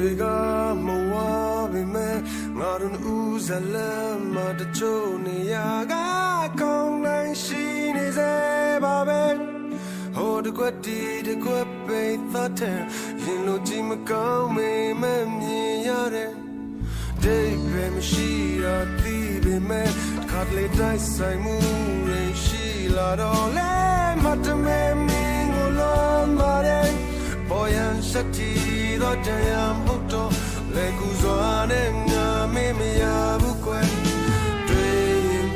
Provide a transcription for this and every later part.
တွေကမဝပေမဲ့ငါတို့ဦးဇလမ်းမှာတချို့နေရာကကောင်းနိုင်ရှိနေစေပါပဲဟိုတကွက်တီတကွက်ပိတ်သက်တဲ့ရင်လိုကြည့်မကောင်းမေးမမြင်ရတဲ့ဒီပဲမရှိတော့ဒီပဲမဲ့ခါလေးတိုင်းဆိုင်မှုရရှိလာတော့လဲမတ်မဲမင်းကိုလုံးပါတယ်ပေါ်ရန်စတီတော့တရားမဟုတ်တော့လေကူစွာနဲ့ငါမေးမရဘူးကွယ်တွေ့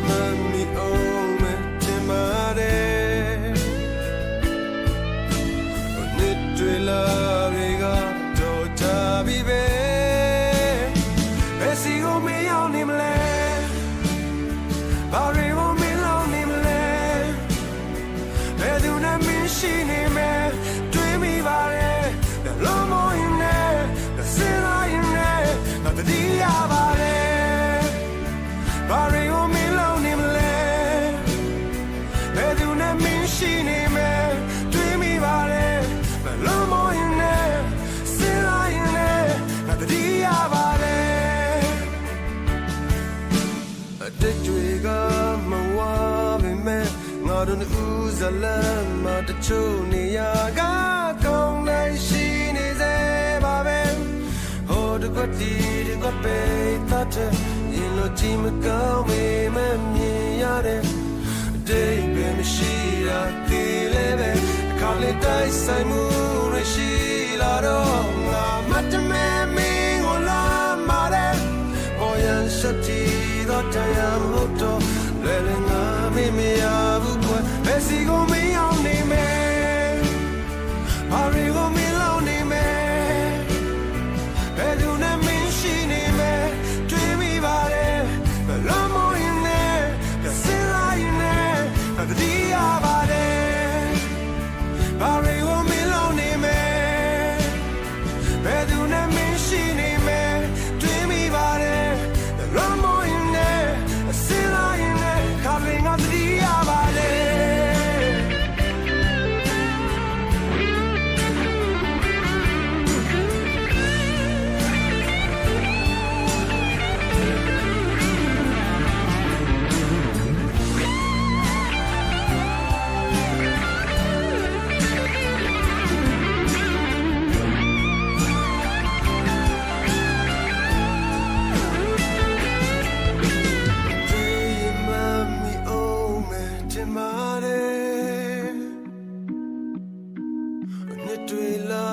မှမီအောင်မတင်ပါတယ်နှစ်တွေလာတွေကတော့ကြပြီပဲဘယ်စီကိုမရောက်နေမလဲဘာတွေကိုမလောက်နေမလဲဘယ်သူနဲ့မင်းရှိနေမယ်တွေ့မိပါတယ်လုံးမင်းနဲ့စင်လာရင်နဲ့ငါတတိယပါတယ်ဘာတွေကိုမလောက်နေမလဲဘယ်သူနဲ့မင်းရှိနေမယ်တွေ့မိပါတယ်လုံးမင်းနဲ့စင်လာရင်နဲ့ငါတတိယပါတယ်အတိတ်တွေကမဝပေမဲ့ငါတို့ဦးဇလမ်းမှာတချို့နေရာကကောင်းနိုင်ရှိနေစေပါပဲဟိုတကွက်တီတကွက်ပိတ်သက်တဲ့ရင်လိုကြည့်မကောင်းမေးမမြင်ရတဲ့ဒီပဲမရှိတာဒီလည်းပဲခါလေးတိုင်းဆိုင်မှုရရှိလာတော့ငါမတ်မဲမင်းကိုလာမာတဲ့ပေါ်ရန်စတီတော့တရားမဟုတ်တော့လဲလဲငါမေးမရဘူးကွယ်ဘယ်စီကိုမရောက်နေမယ်ဘာတွေကိုမလောက်နေမယ်ဘယ်သူနဲ့မင်းရှိနေမယ်တွေ့မိပါတယ်ဘယ်လိုမှရင်နဲ့စင်လာရင်နဲ့တတိယပါတယ်ဘာတွေကိုမလောက်နေမယ်ဘယ်သူနဲ့မင်းရှိနေမယ်တွေ့မိပါတယ်ဘယ်လိုမှရင်နဲ့စင်လာရင်နဲ့ခါလင်းကတတိယပါတယ်နှစ်တွေလာ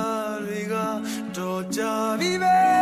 တွေကတော့ကြပြီပဲ